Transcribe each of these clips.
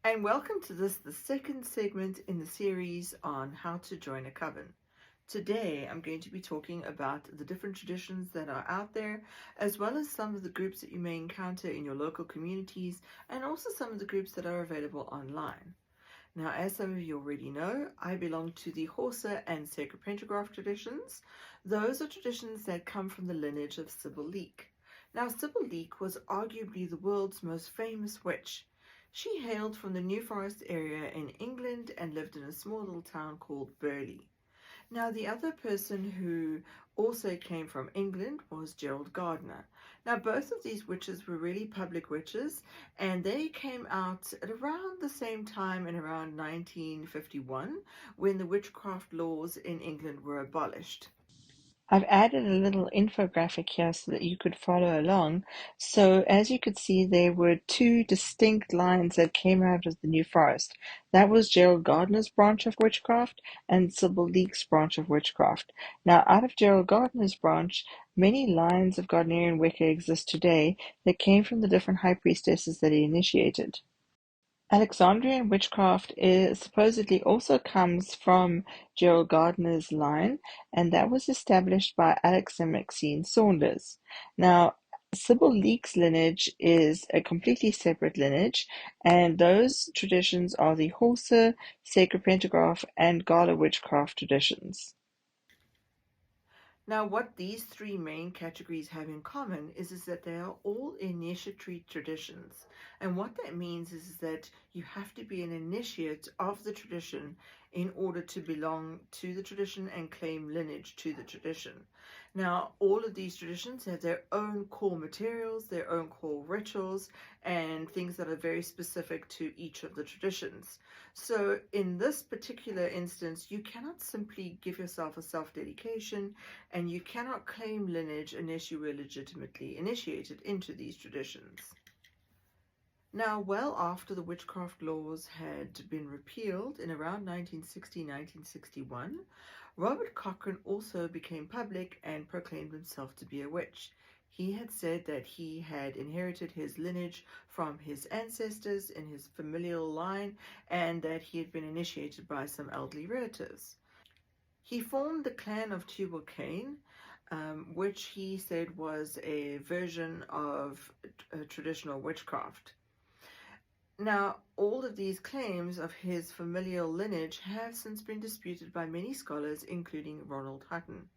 and welcome to the second segment in the series on how to join a coven. Today, I'm going to be talking about the different traditions that are out there, as well as some of the groups that you may encounter in your local communities, and also some of the groups that are available online. Now, as some of you already know, I belong to the Horsa and Sacred Pentagraph traditions. Those are traditions that come from the lineage of Sybil Leek. Now, Sybil Leek was arguably the world's most famous witch. She hailed from the New Forest area in England and lived in a small little town called Burley. Now, the other person who also came from England was Gerald Gardner. Now, both of these witches were really public witches, and they came out at around the same time in around 1951 when the witchcraft laws in England were abolished. I've added a little infographic here so that you could follow along. So as you could see, there were two distinct lines that came out of the New Forest. That was Gerald Gardner's branch of witchcraft and Sybil Leek's branch of witchcraft. Now, out of Gerald Gardner's branch, many lines of Gardnerian Wicca exist today that came from the different high priestesses that he initiated. Alexandrian witchcraft supposedly also comes from Gerald Gardner's line, and that was established by Alex and Maxine Saunders. Now, Sybil Leek's lineage is a completely separate lineage, and those traditions are the Horsa, Sacred Pentagraph, and Gala witchcraft traditions. Now, what these three main categories have in common is that they are all initiatory traditions. And what that means is that you have to be an initiate of the tradition in order to belong to the tradition and claim lineage to the tradition. Now, all of these traditions have their own core materials, their own core rituals, and things that are very specific to each of the traditions. So in this particular instance, you cannot simply give yourself a self-dedication, and you cannot claim lineage unless you were legitimately initiated into these traditions. Now, well after the witchcraft laws had been repealed in around 1960-1961, Robert Cochran also became public and proclaimed himself to be a witch. He had said that he had inherited his lineage from his ancestors in his familial line, and that he had been initiated by some elderly relatives. He formed the clan of Tubal Cain, which he said was a version of traditional witchcraft. Now, all of these claims of his familial lineage have since been disputed by many scholars, including Ronald Hutton.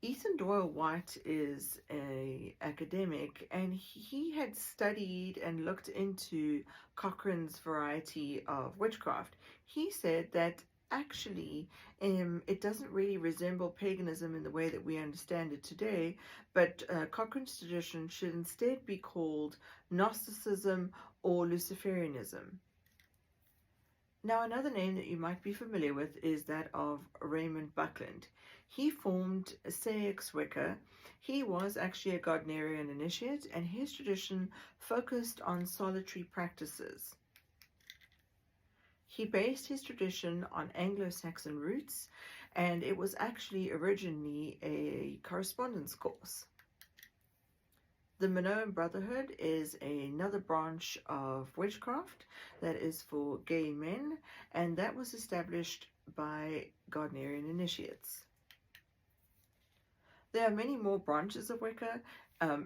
Ethan Doyle White is an academic, and he had studied and looked into Cochran's variety of witchcraft. He said that actually it doesn't really resemble paganism in the way that we understand it today, but Cochran's tradition should instead be called Gnosticism or Luciferianism. Now, another name that you might be familiar with is that of Raymond Buckland. He formed Eclectic Wicca. He was actually a Gardnerian initiate, and his tradition focused on solitary practices. He based his tradition on Anglo-Saxon roots, and it was actually originally a correspondence course. The Minoan Brotherhood is another branch of witchcraft that is for gay men, and that was established by Gardnerian initiates. There are many more branches of Wicca.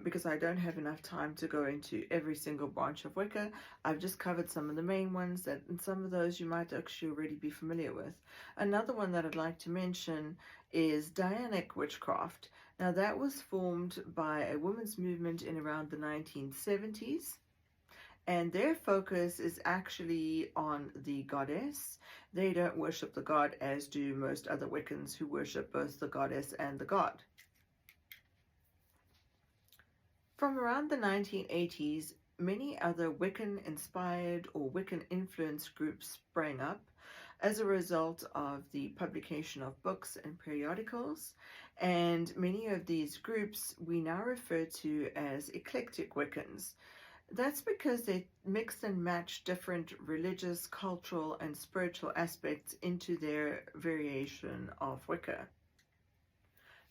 Because I don't have enough time to go into every single branch of Wicca, I've just covered some of the main ones, and some of those you might actually already be familiar with. Another one that I'd like to mention is Dianic Witchcraft. Now, that was formed by a women's movement in around the 1970s, and their focus is actually on the goddess. They don't worship the god as do most other Wiccans who worship both the goddess and the god. From around the 1980s, many other Wiccan-inspired or Wiccan-influenced groups sprang up as a result of the publication of books and periodicals, and many of these groups we now refer to as Eclectic Wiccans. That's because they mix and match different religious, cultural, and spiritual aspects into their variation of Wicca.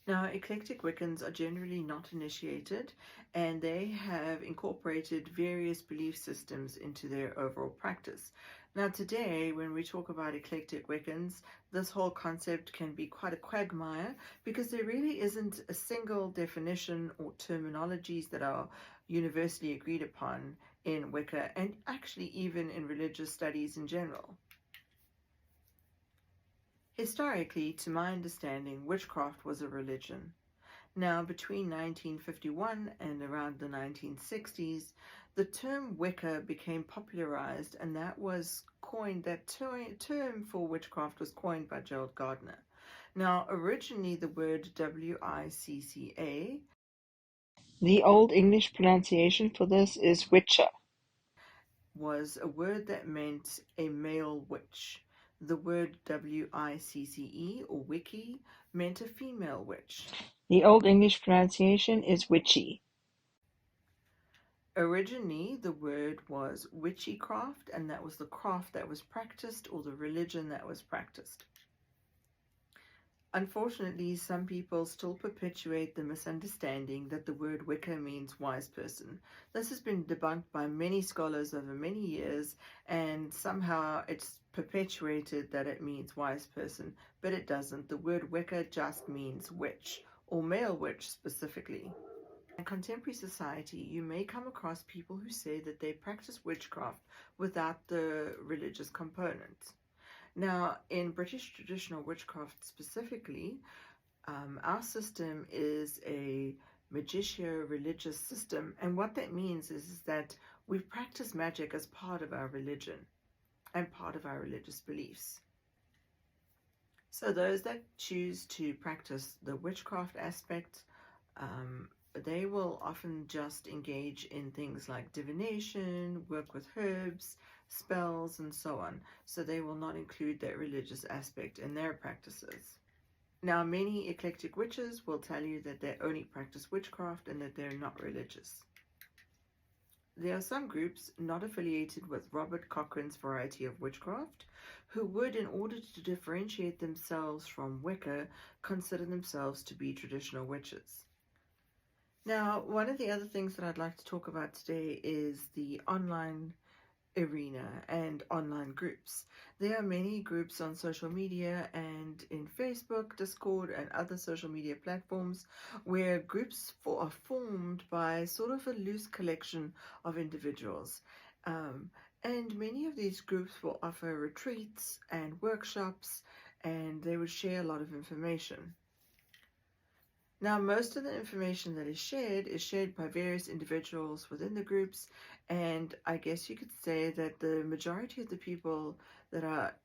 Now, eclectic Wiccans are generally not initiated, and they have incorporated various belief systems into their overall practice. Now, today, when we talk about eclectic Wiccans, this whole concept can be quite a quagmire because there really isn't a single definition or terminologies that are universally agreed upon in Wicca, and actually even in religious studies in general. Historically, to my understanding, witchcraft was a religion. Now, between 1951 and around the 1960s, the term Wicca became popularized, and that term for witchcraft was coined by Gerald Gardner. Now, originally the word Wicca, The Old English pronunciation for this is witcher. was a word that meant a male witch. The word Wicce or wiki meant a female witch. The Old English pronunciation is witchy. Originally, the word was witchcraft, and that was the craft that was practiced or the religion that was practiced. Unfortunately, some people still perpetuate the misunderstanding that the word Wicca means wise person. This has been debunked by many scholars over many years, and somehow it's perpetuated that it means wise person, but it doesn't. The word Wicca just means witch, or male witch specifically. In contemporary society, you may come across people who say that they practice witchcraft without the religious component. Now, in British traditional witchcraft specifically, our system is a magicio religious system, and what that means is that we practice magic as part of our religion and part of our religious beliefs. So those that choose to practice the witchcraft aspect, they will often just engage in things like divination, work with herbs, spells, and so on. So they will not include that religious aspect in their practices. Now, many eclectic witches will tell you that they only practice witchcraft and that they're not religious. There are some groups not affiliated with Robert Cochran's variety of witchcraft who would, in order to differentiate themselves from Wicca, consider themselves to be traditional witches. Now, one of the other things that I'd like to talk about today is the online arena and online groups. There are many groups on social media and in Facebook, Discord, and other social media platforms where groups are formed by sort of a loose collection of individuals. And many of these groups will offer retreats and workshops, and they would share a lot of information. Now, most of the information that is shared by various individuals within the groups, and I guess you could say that the majority of the people that are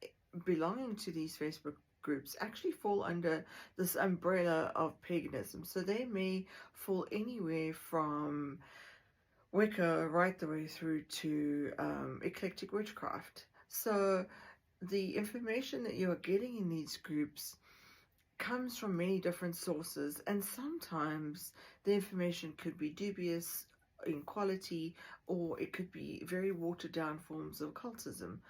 belonging to these Facebook groups actually fall under this umbrella of paganism. So they may fall anywhere from Wicca right the way through to eclectic witchcraft. So the information that you are getting in these groups comes from many different sources, and sometimes the information could be dubious in quality, or it could be very watered down forms of occultism.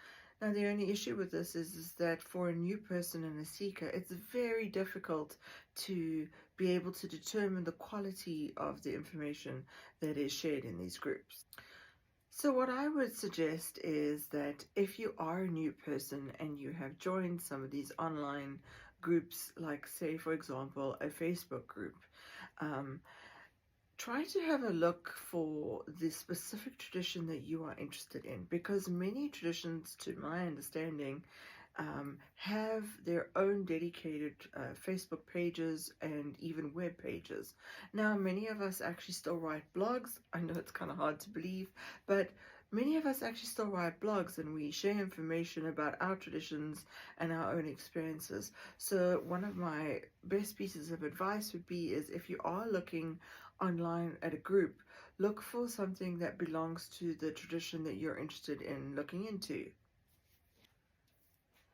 Now, the only issue with this is that for a new person and a seeker, it's very difficult to be able to determine the quality of the information that is shared in these groups. So what I would suggest is that if you are a new person and you have joined some of these online groups, like say, for example, a Facebook group, try to have a look for the specific tradition that you are interested in, because many traditions, to my understanding, have their own dedicated Facebook pages and even web pages. Now, many of us actually still write blogs. I know it's kind of hard to believe, but many of us actually still write blogs, and we share information about our traditions and our own experiences. So one of my best pieces of advice would be is if you are looking online at a group, look for something that belongs to the tradition that you're interested in looking into.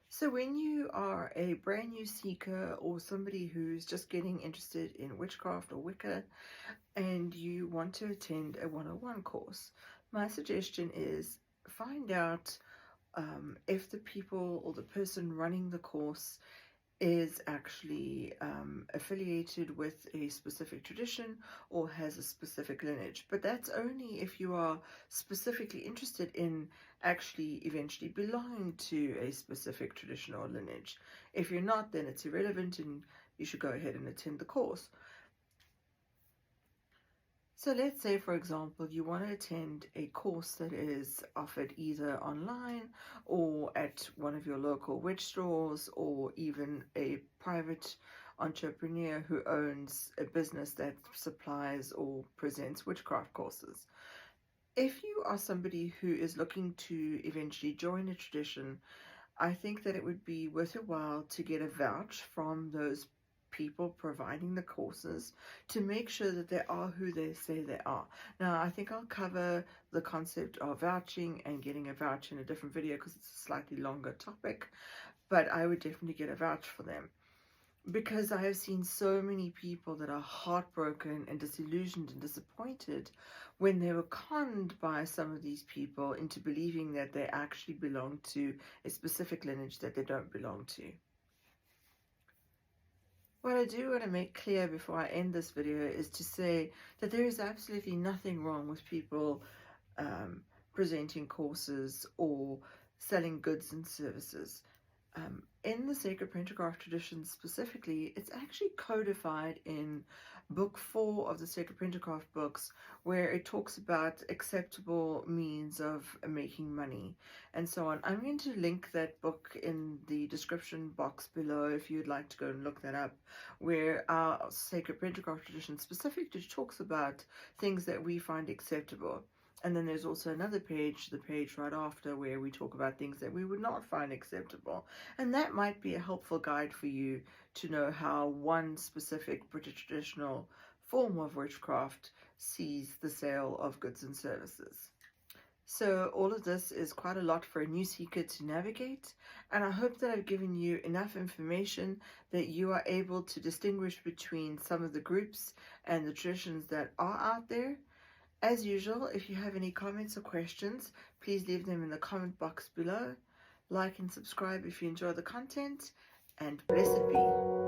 So when you are a brand new seeker or somebody who's just getting interested in witchcraft or Wicca and you want to attend a 101 course, my suggestion is find out if the people or the person running the course is actually affiliated with a specific tradition or has a specific lineage. But that's only if you are specifically interested in actually eventually belonging to a specific tradition or lineage. If you're not, then it's irrelevant and you should go ahead and attend the course. So let's say, for example, you want to attend a course that is offered either online or at one of your local witch stores, or even a private entrepreneur who owns a business that supplies or presents witchcraft courses. If you are somebody who is looking to eventually join a tradition, I think that it would be worth your while to get a vouch from those people providing the courses to make sure that they are who they say they are. Now, I think I'll cover the concept of vouching and getting a vouch in a different video because it's a slightly longer topic, but I would definitely get a vouch for them. Because I have seen so many people that are heartbroken and disillusioned and disappointed when they were conned by some of these people into believing that they actually belong to a specific lineage that they don't belong to. What I do want to make clear before I end this video is to say that there is absolutely nothing wrong with people presenting courses or selling goods and services. In the sacred pentagraph tradition specifically, it's actually codified in book 4 of the sacred pentagraph books, where it talks about acceptable means of making money and so on. I'm going to link that book in the description box below if you'd like to go and look that up, where our sacred pentagraph tradition specifically talks about things that we find acceptable. And then there's also another page, the page right after, where we talk about things that we would not find acceptable. And that might be a helpful guide for you to know how one specific British traditional form of witchcraft sees the sale of goods and services. So all of this is quite a lot for a new seeker to navigate, and I hope that I've given you enough information that you are able to distinguish between some of the groups and the traditions that are out there. As usual, if you have any comments or questions, please leave them in the comment box below. Like and subscribe if you enjoy the content, and blessed be.